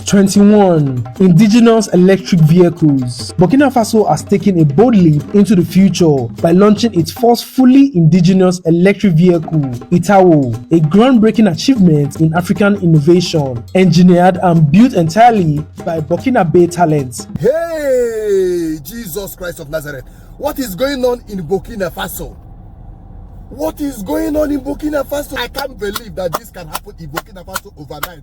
21. Indigenous electric vehicles. Burkina Faso has taken a bold leap into the future by launching its first fully indigenous electric vehicle, Itawo, a groundbreaking achievement in African innovation, engineered and built entirely by Burkina talents. Hey, Jesus Christ of Nazareth, what is going on in Burkina Faso? What is going on in Burkina Faso? I can't believe that this can happen in Burkina Faso overnight.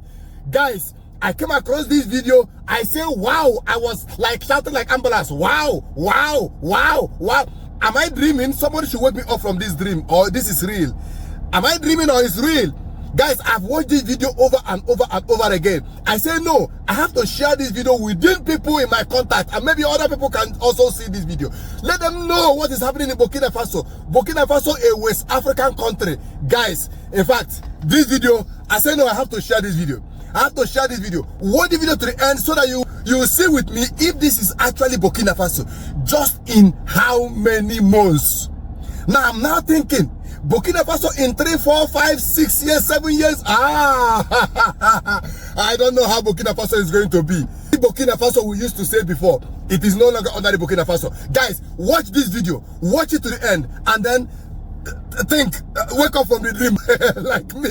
Guys, I came across this video. I say, wow. I was like shouting like ambulance. Wow, wow, wow, wow. Am I dreaming? Somebody should wake me up from this dream, or this is real. Am I dreaming or it's real? Guys, I've watched this video over and over and over again. I say, no, I have to share this video within people in my contact, and maybe other people can also see this video. Let them know what is happening in Burkina Faso. Burkina Faso, a West African country. Guys, in fact, this video, I say, no, I have to share this video. I have to share this video. Watch the video to the end so that you will see with me if this is actually Burkina Faso. Just in how many months? Now, I'm now thinking, Burkina Faso in 3, 4, 5, 6 years, 7 years. I don't know how Burkina Faso is going to be. Burkina Faso we used to say before, it is no longer under the Burkina Faso. Guys, watch this video. Watch it to the end and then think, wake up from the dream like me.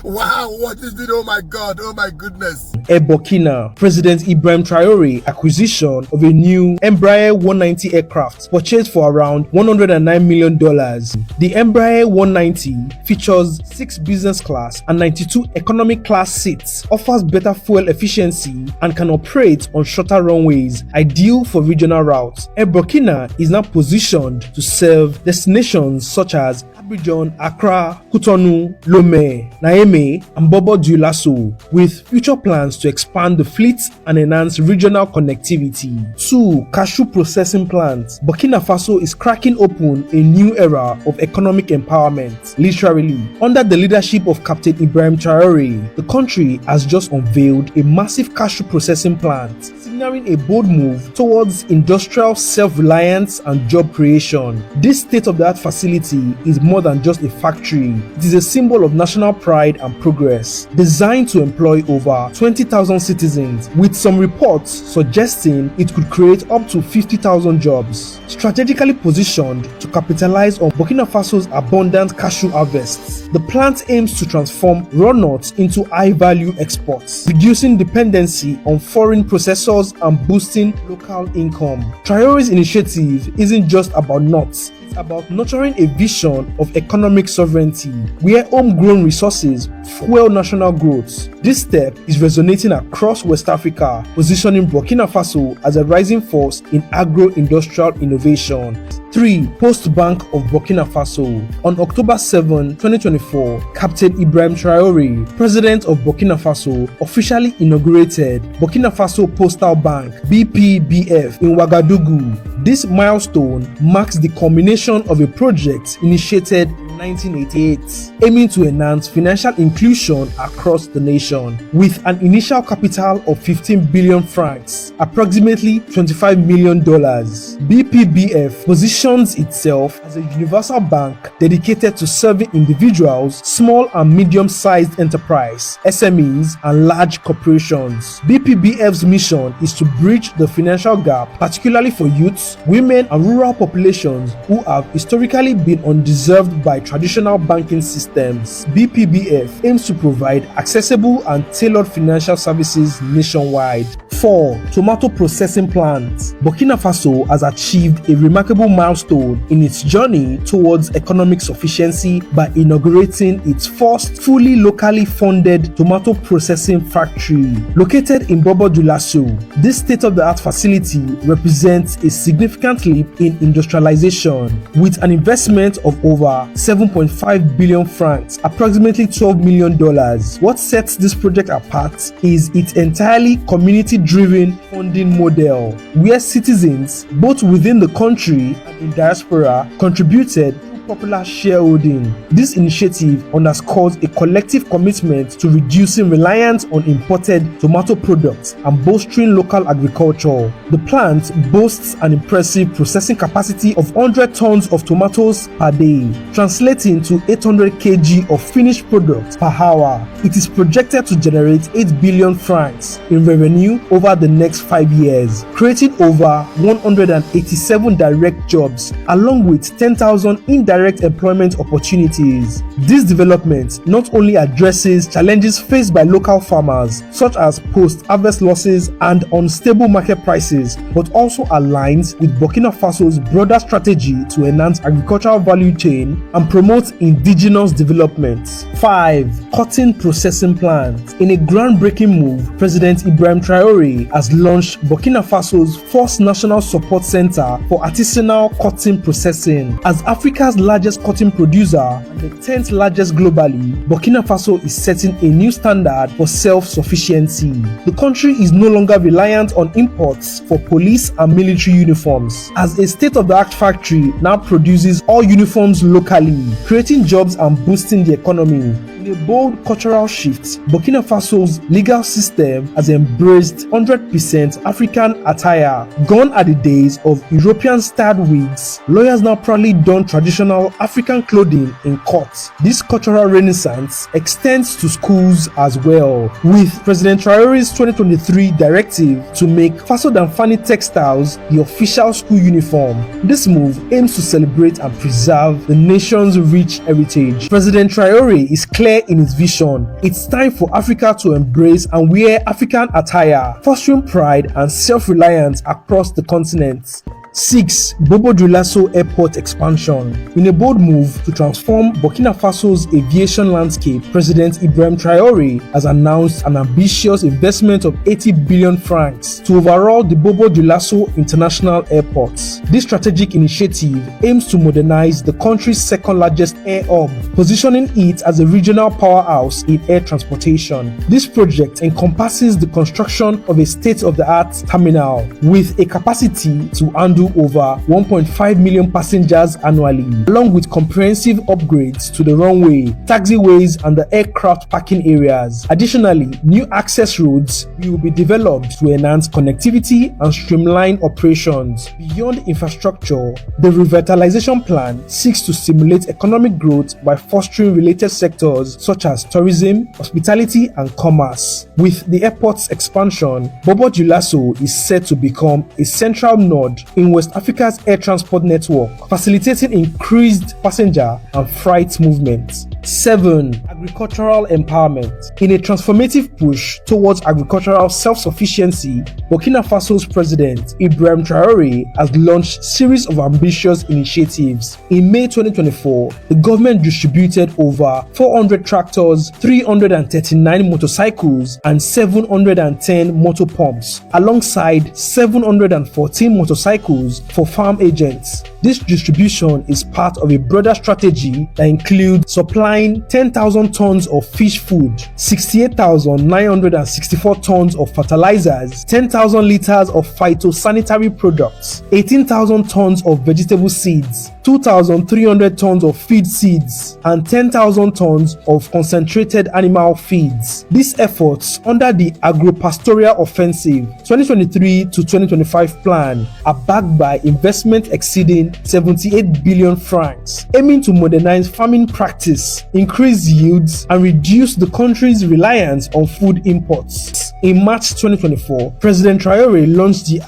Wow, watch this video. Oh my God, oh my goodness. Air Burkina, President Ibrahim Traore acquisition of a new Embraer 190 aircraft purchased for around $109 million. The Embraer 190 features 6 business class and 92 economic class seats, offers better fuel efficiency, and can operate on shorter runways, ideal for regional routes. Air Burkina is now positioned to serve destinations such as Abidjan, Accra, Cotonou, Lomé, Niamey, and Bobo Dulaso, with future plans to expand the fleet and enhance regional connectivity. 2. Cashew processing plants. Burkina Faso is cracking open a new era of economic empowerment. Literally, under the leadership of Captain Ibrahim Traore, the country has just unveiled a massive cashew processing plant, signaling a bold move towards industrial self-reliance and job creation. This state-of-the-art facility is more than just a factory. It is a symbol of national pride and progress, designed to employ over 20,000 citizens, with some reports suggesting it could create up to 50,000 jobs. Strategically positioned to capitalize on Burkina Faso's abundant cashew harvests, the plant aims to transform raw nuts into high-value exports, reducing dependency on foreign processors and boosting local income. Traore's initiative isn't just about nuts. About nurturing a vision of economic sovereignty where homegrown resources fuel national growth. This step is resonating across West Africa, positioning Burkina Faso as a rising force in agro-industrial innovation. 3. Post Bank of Burkina Faso. On October 7, 2024, Captain Ibrahim Traore, President of Burkina Faso, officially inaugurated Burkina Faso Postal Bank (BPBF) in Wagadoo. This milestone marks the culmination of a project initiated in 1988, aiming to enhance financial inclusion across the nation. With an initial capital of 15 billion francs, approximately $25 million, BPBF positions itself as a universal bank dedicated to serving individuals, small and medium-sized enterprise, SMEs, and large corporations. BPBF's mission is to bridge the financial gap, particularly for youths, women, and rural populations who have historically been undeserved by traditional banking systems. BPBF aims to provide accessible and tailored financial services nationwide. 4. Tomato processing plants. Burkina Faso has achieved a remarkable milestone in its journey towards economic sufficiency by inaugurating its first fully locally funded tomato processing factory. Located in Bobo Dulaso, this state-of-the-art facility represents a significant leap in industrialization, with an investment of over 7.5 billion francs, approximately $12 million. What sets this project apart is its entirely community-driven funding model, where citizens, both within the country and in diaspora, contributed popular shareholding. This initiative underscores a collective commitment to reducing reliance on imported tomato products and bolstering local agriculture. The plant boasts an impressive processing capacity of 100 tons of tomatoes per day, translating to 800 kg of finished products per hour. It is projected to generate 8 billion francs in revenue over the next 5 years, creating over 187 direct jobs along with 10,000 indirect employment opportunities. This development not only addresses challenges faced by local farmers such as post-harvest losses and unstable market prices, but also aligns with Burkina Faso's broader strategy to enhance agricultural value chain and promote indigenous development. 5. Cotton processing plant. In a groundbreaking move, President Ibrahim Traore has launched Burkina Faso's first national support center for artisanal cotton processing. As Africa's largest cotton producer and the 10th largest globally, Burkina Faso is setting a new standard for self-sufficiency. The country is no longer reliant on imports for police and military uniforms, as a state-of-the-art factory now produces all uniforms locally, creating jobs and boosting the economy. In a bold cultural shift, Burkina Faso's legal system has embraced 100% African attire. Gone are the days of European-styled wigs. Lawyers now proudly don traditional African clothing in court. This cultural renaissance extends to schools as well, with President Traore's 2023 directive to make Faso Damfani textiles the official school uniform. This move aims to celebrate and preserve the nation's rich heritage. President Traore is clear in his vision. It's time for Africa to embrace and wear African attire, fostering pride and self-reliance across the continent. 6. Bobo Dulaso Airport expansion. In a bold move to transform Burkina Faso's aviation landscape, President Ibrahim Traore has announced an ambitious investment of 80 billion francs to overhaul the Bobo Dulaso International Airport. This strategic initiative aims to modernize the country's second largest air hub, positioning it as a regional powerhouse in air transportation. This project encompasses the construction of a state-of-the-art terminal with a capacity to handle over 1.5 million passengers annually, along with comprehensive upgrades to the runway, taxiways, and the aircraft parking areas. Additionally, new access roads will be developed to enhance connectivity and streamline operations. Beyond infrastructure, the revitalization plan seeks to stimulate economic growth by fostering related sectors such as tourism, hospitality, and commerce. With the airport's expansion, Bobo Dulaso is set to become a central node in West Africa's air transport network, facilitating increased passenger and freight movement. 7. Agricultural empowerment. In a transformative push towards agricultural self-sufficiency, Burkina Faso's president Ibrahim Traore has launched a series of ambitious initiatives. In May 2024, the government distributed over 400 tractors, 339 motorcycles, and 710 motor pumps, alongside 714 motorcycles for farm agents. This distribution is part of a broader strategy that includes supplying 10,000 tons of fish food, 68,964 tons of fertilizers, 10,000 liters of phytosanitary products, 18,000 tons of vegetable seeds, 2,300 tons of feed seeds, and 10,000 tons of concentrated animal feeds. These efforts under the Pastoral Offensive 2023 to 2025 plan are backed by investment exceeding 78 billion francs, aiming to modernize farming practice, increase yields, and reduce the country's reliance on food imports. In March 2024, President Traore launched the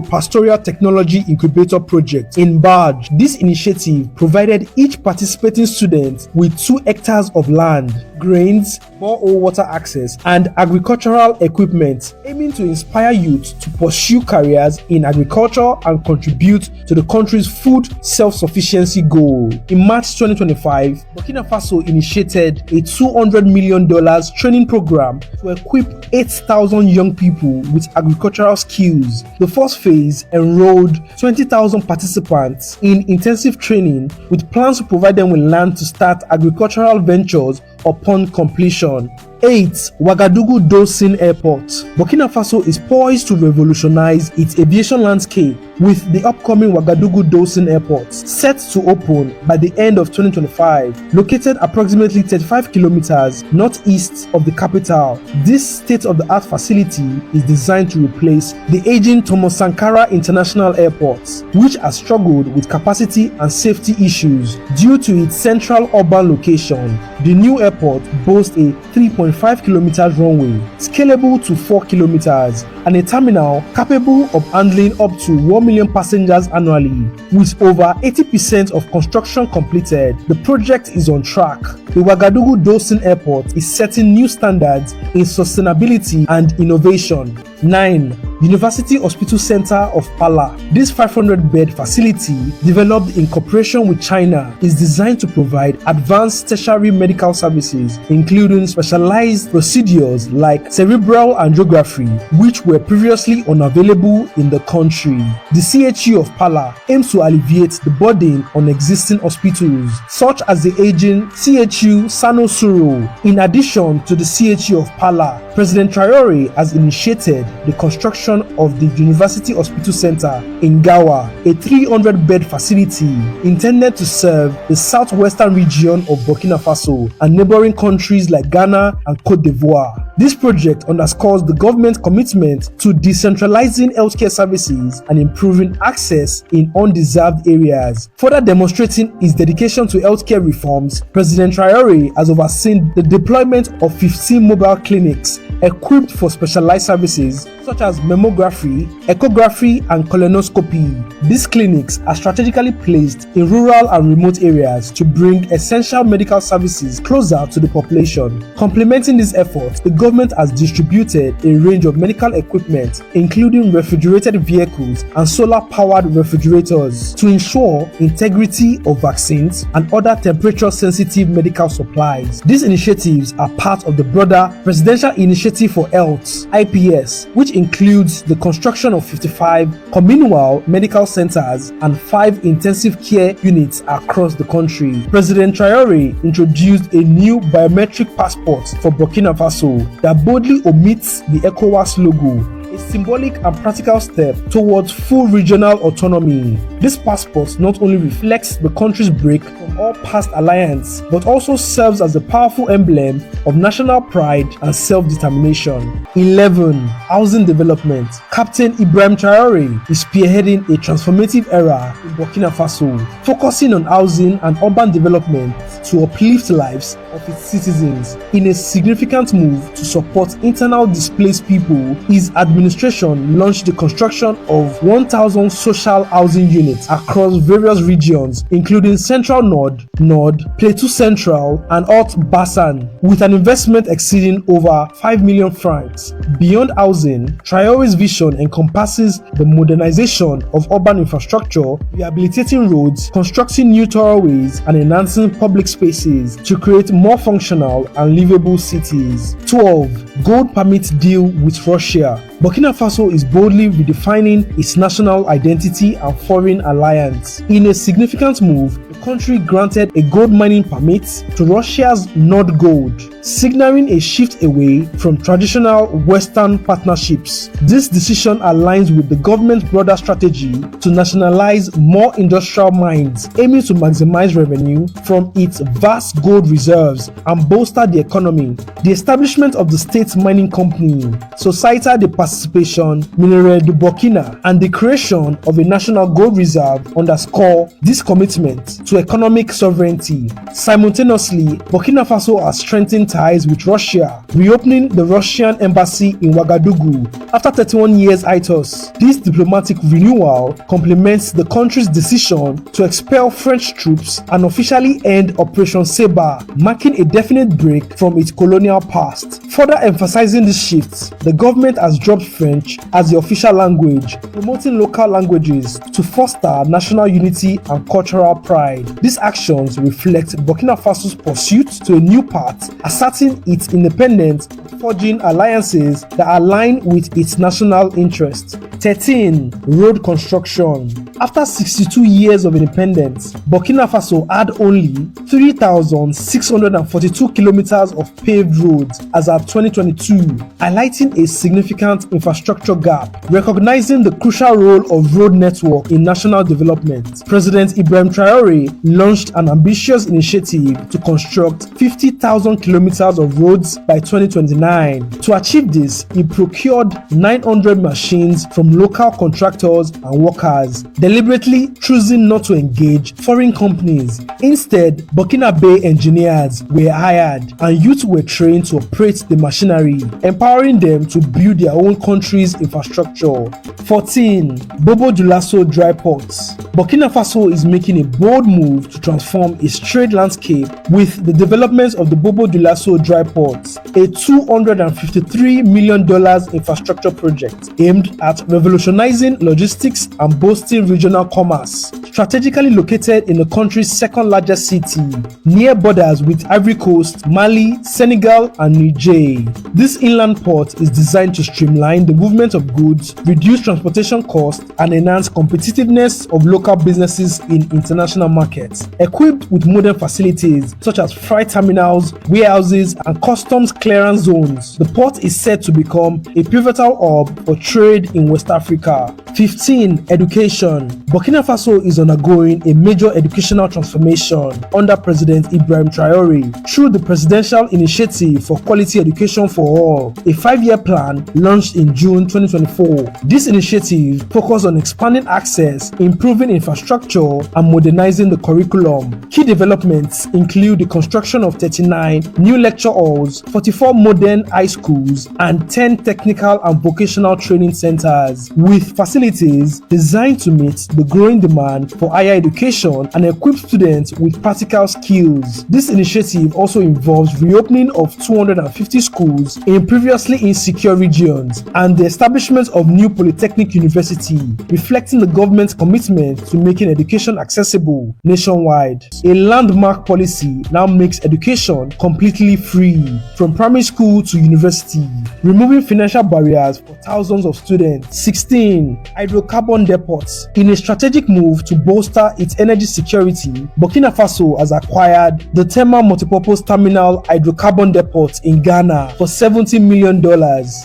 Pastoral Technology Incubator project in Barge. This initiative provided each participating student with 2 hectares of land, grains, borehole water access, and agricultural equipment, aiming to inspire youth to pursue careers in agriculture and contribute to the country's food self-sufficiency goal. In March 2025, Burkina Faso initiated a $200 million training program to equip 8,000 young people with agricultural skills. The first phase enrolled 20,000 participants in intensive training, with plans to provide them with land to start agricultural ventures upon completion. 8. Wagadoo Dosen Airport. Burkina Faso is poised to revolutionize its aviation landscape with the upcoming Wagadoo Dosen Airport set to open by the end of 2025. Located approximately 35 kilometers northeast of the capital, this state-of-the-art facility is designed to replace the aging Sankara International Airport, which has struggled with capacity and safety issues due to its central urban location. The new airport boasts a 3.5 kilometers runway, scalable to 4 kilometers, and a terminal capable of handling up to 1 million passengers annually. With over 80% of construction completed, the project is on track. The Wagadoo Dosen Airport is setting new standards in sustainability and innovation. 9. University Hospital Center of Pala. This 500-bed facility, developed in cooperation with China, is designed to provide advanced tertiary medical services, including specialized procedures like cerebral angiography, which were previously unavailable in the country. The CHU of Pala aims to alleviate the burden on existing hospitals, such as the aging CHU Sano Suro. In addition to the CHU of Pala, President Traore has initiated the construction of the University Hospital Center in Gawa, a 300-bed facility intended to serve the southwestern region of Burkina Faso and neighboring countries like Ghana and Cote d'Ivoire. This project underscores the government's commitment to decentralizing healthcare services and improving access in undeserved areas. Further demonstrating its dedication to healthcare reforms, President Traore has overseen the deployment of 15 mobile clinics equipped for specialized services such as mammography, echography, and colonoscopy. These clinics are strategically placed in rural and remote areas to bring essential medical services closer to the population. Complementing these efforts, the government has distributed a range of medical equipment, including refrigerated vehicles and solar-powered refrigerators, to ensure integrity of vaccines and other temperature-sensitive medical supplies. These initiatives are part of the broader Presidential Initiative for Health (IPS), which includes the construction of 55 communal medical centers and 5 intensive care units across the country. President Traore introduced a new biometric passport for Burkina Faso that boldly omits the ECOWAS logo, a symbolic and practical step towards full regional autonomy. This passport not only reflects the country's break from all past alliance, but also serves as a powerful emblem of national pride and self-determination. 11. Housing development. Captain Ibrahim Traore is spearheading a transformative era in Burkina Faso, focusing on housing and urban development to uplift lives of its citizens. In a significant move to support internal displaced people, his administration launched the construction of 1,000 social housing units across various regions, including Central Nord, Plateau Central, and Haute Bassan, with an investment exceeding over 5 million francs. Beyond housing, Traore's vision encompasses the modernization of urban infrastructure, rehabilitating roads, constructing new thoroughways, and enhancing public spaces to create more functional and livable cities. 12. Gold permit deal with Russia. Burkina Faso is boldly redefining its national identity and foreign alliance. In a significant move, the country granted a gold mining permit to Russia's Nord Gold, signaling a shift away from traditional Western partnerships. This decision aligns with the government's broader strategy to nationalize more industrial mines, aiming to maximize revenue from its vast gold reserves and bolster the economy. The establishment of the state mining company, Société de Participation Minérale du Burkina, and the creation of a national gold reserve underscore this commitment to economic sovereignty. Simultaneously, Burkina Faso has strengthened ties with Russia, reopening the Russian embassy in Wagadoo after 31 years hiatus. This diplomatic renewal complements the country's decision to expel French troops and officially end Operation Sabre, marking a definite break from its colonial past. Further emphasizing this shift, the government has dropped French as the official language, promoting local languages to foster national unity and cultural pride. These actions reflect Burkina Faso's pursuit to a new path, asserting its independence and forging alliances that align with its national interests. 13. Road construction. After 62 years of independence, Burkina Faso had only 3,642 kilometers of paved roads as at 2022, highlighting a significant infrastructure gap. Recognizing the crucial role of road network in national development, President Ibrahim Traore launched an ambitious initiative to construct 50,000 kilometers of roads by 2029. To achieve this, he procured 900 machines from local contractors and workers, deliberately choosing not to engage foreign companies. Instead, Burkina-based engineers were hired and youth were trained to operate the machinery, empowering them to build their own country's infrastructure. 14. Bobo Dulaso dry ports. Burkina Faso is making a bold move to transform its trade landscape with the development of the Bobo Dulaso dry ports, a $253 million infrastructure project aimed at revolutionizing logistics and boosting regional commerce. Strategically located in the country's second largest city, near borders with Ivory Coast, Mali, Senegal, and Niger. This inland port is designed to streamline the movement of goods, reduce transportation costs, and enhance competitiveness of local businesses in international markets. Equipped with modern facilities such as freight terminals, warehouses, and customs clearance zones, the port is set to become a pivotal hub for trade in West Africa. 15. Education. Burkina Faso is undergoing a major educational transformation under President Ibrahim Traore through the Presidential Initiative for Quality Education for All, a 5-year plan launched in June 2024. This initiative focuses on expanding access, improving infrastructure, and modernizing the curriculum. Key developments include the construction of 39 new lecture halls, 44 modern high schools, and 10 technical and vocational training centers, with facilities designed to meet the growing demand for higher education and equip students with practical skills. This initiative also involves reopening of 250 schools in previously insecure regions and the establishment of new polytechnic university, reflecting the government's commitment to making education accessible nationwide. A landmark policy now makes education completely free, from primary school to university, removing financial barriers for thousands of students. 16. Hydrocarbon depots. In a strategic move to bolster its energy security, Burkina Faso has acquired the Tema Multipurpose Terminal Hydrocarbon Depot in Ghana for $70 million.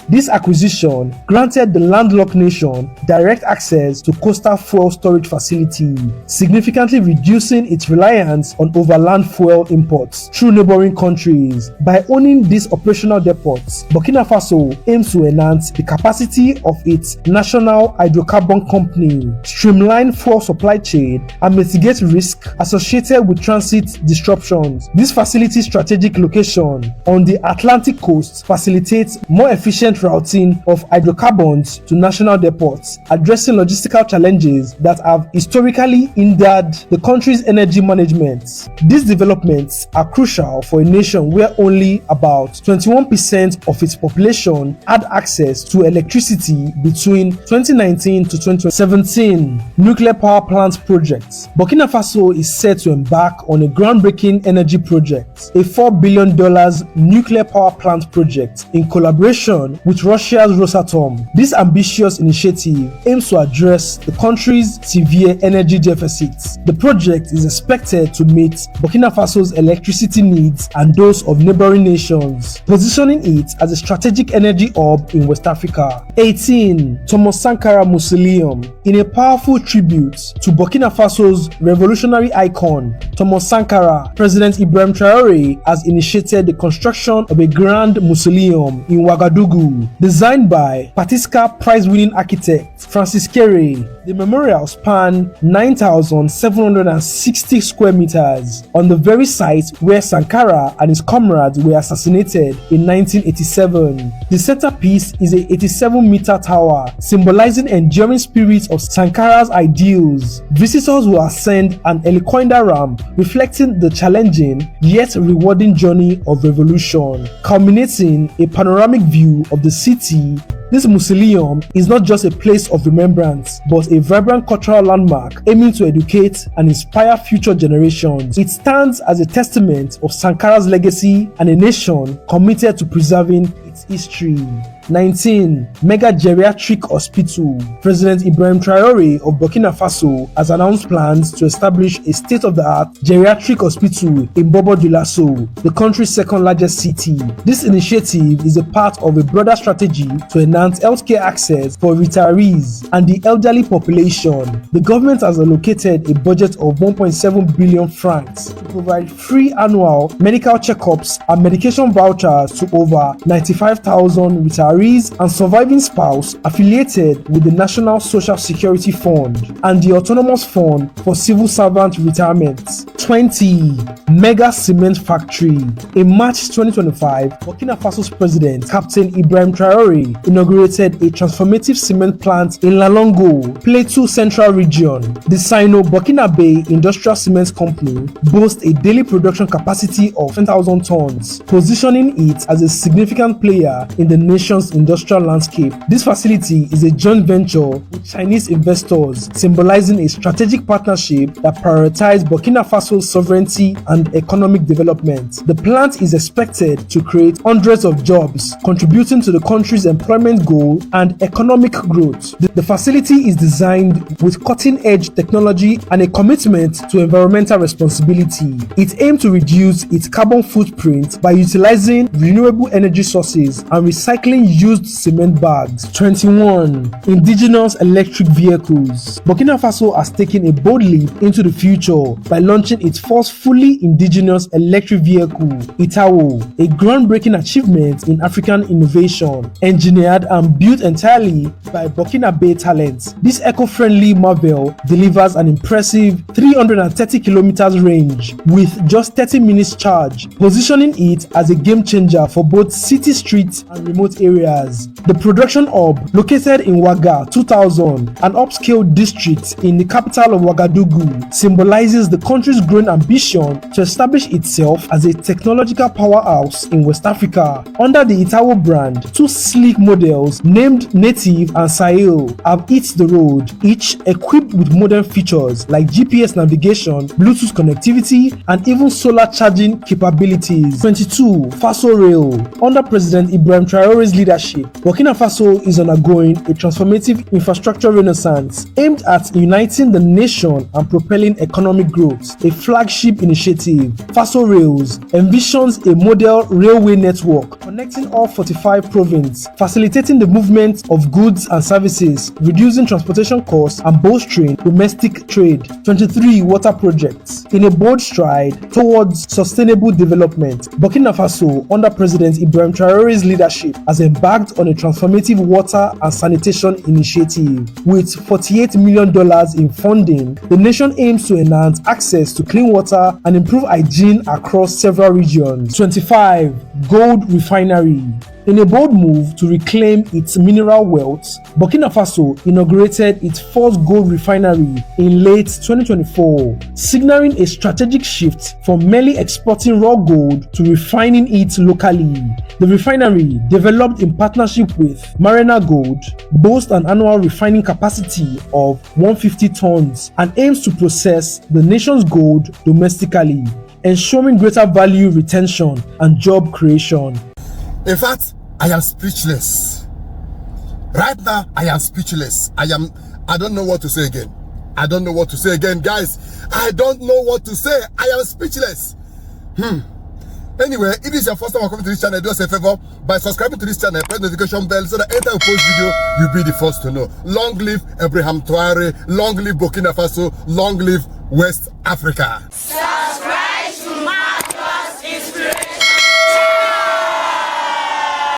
This acquisition granted the landlocked nation direct access to coastal fuel storage facility, significantly reducing its reliance on overland fuel imports through neighboring countries. By owning these operational depots, Burkina Faso aims to enhance the capacity of its national hydrocarbon company, streamline fuel supply chain, and mitigate risk associated with transit disruptions. This facility's strategic location on the Atlantic coast facilitates more efficient routing of hydrocarbons to national depots, addressing logistical challenges that have historically hindered the country's energy management. These developments are crucial for a nation where only about 21% of its population had access to electricity between 2019 to 2017. Nuclear power plant projects. Burkina Faso is set to embark on a groundbreaking energy project, a $4 billion nuclear power plant project in collaboration with Russia's Rosatom. This ambitious initiative aims to address the country's severe energy deficits. The project is expected to meet Burkina Faso's electricity needs and those of neighboring nations, positioning it as a strategic energy hub in West Africa. 18. Thomas Sankara Muselum. In a powerful tribute to Burkina Faso's revolutionary icon, Thomas Sankara, President Ibrahim Traore has initiated the construction of a grand Muselum in Wagadoo, designed by Patiska prize-winning architect Francis Kere. The memorial spans 9,760 square meters on the very site where Sankara and his comrades were assassinated in 1987. The centerpiece is a 87-meter tower, symbolizing enduring spirits of Sankara's ideals. Visitors will ascend an helicoider ramp, reflecting the challenging yet rewarding journey of revolution, culminating a panoramic view of the city. This Muselum is not just a place of remembrance, but a vibrant cultural landmark aiming to educate and inspire future generations. It stands as a testament of Sankara's legacy and a nation committed to preserving its history. 19. Mega geriatric hospital. President Ibrahim Traore of Burkina Faso has announced plans to establish a state-of-the-art geriatric hospital in Bobo, Dulaso, the country's second largest city. This initiative is a part of a broader strategy to enhance healthcare access for retirees and the elderly population. The government has allocated a budget of 1.7 billion francs to provide free annual medical checkups and medication vouchers to over 95,000 retirees and surviving spouse affiliated with the National Social Security Fund and the Autonomous Fund for Civil Servant Retirement. 20. Mega cement factory. In March 2025, Burkina Faso's president, Captain Ibrahim Traore, inaugurated a transformative cement plant in Lalongo, Plateau Central Region. The Sino-Burkinabe Industrial Cement Company boasts a daily production capacity of 10,000 tons, positioning it as a significant player in the nation's industrial landscape. This facility is a joint venture with Chinese investors, symbolizing a strategic partnership that prioritizes Burkina Faso's sovereignty and economic development. The plant is expected to create hundreds of jobs, contributing to the country's employment goal and economic growth. The facility is designed with cutting-edge technology and a commitment to environmental responsibility. It aims to reduce its carbon footprint by utilizing renewable energy sources and recycling used cement bags. 21. Indigenous electric vehicles. Burkina Faso has taken a bold leap into the future by launching its first fully indigenous electric vehicle, Itawo, a groundbreaking achievement in African innovation, engineered and built entirely by Burkinabe talent. This eco-friendly marvel delivers an impressive 330 kilometers range with just 30 minutes charge, positioning it as a game changer for both city streets and remote areas. The production hub, located in Waga 2000, an upscale district in the capital of Wagadoo, symbolizes the country's growing ambition to establish itself as a technological powerhouse in West Africa. Under the Itawo brand, two sleek models named Native and Sahel have hit the road, each equipped with modern features like GPS navigation, Bluetooth connectivity, and even solar charging capabilities. 22. Faso Rail. Under President Ibrahim Traore's leadership, Burkina Faso is undergoing a transformative infrastructure renaissance aimed at uniting the nation and propelling economic growth. A flagship initiative, Faso Rails, envisions a model railway network connecting all 45 provinces, facilitating the movement of goods and services, reducing transportation costs and bolstering domestic trade. 23. Water projects. In a bold stride towards sustainable development, Burkina Faso, under President Ibrahim Traore's leadership, has embarked on a transformative water and sanitation initiative. With $48 million in funding, the nation aims to enhance access to clean water and improve hygiene across several regions. 25. Gold Refinery. In a bold move to reclaim its mineral wealth, Burkina Faso inaugurated its first gold refinery in late 2024, signaling a strategic shift from merely exporting raw gold to refining it locally. The refinery, developed in partnership with Marina Gold, boasts an annual refining capacity of 150 tons and aims to process the nation's gold domestically, ensuring greater value retention and job creation. In fact, I am speechless. Right now, I am speechless. I don't know what to say again. I don't know what to say again, guys. I don't know what to say. I am speechless. Anyway, if this is your first time coming to this channel, do us a favor by subscribing to this channel, press the notification bell so that anytime we post video, you'll be the first to know. Long live Ibrahim Traore, long live Burkina Faso, long live West Africa.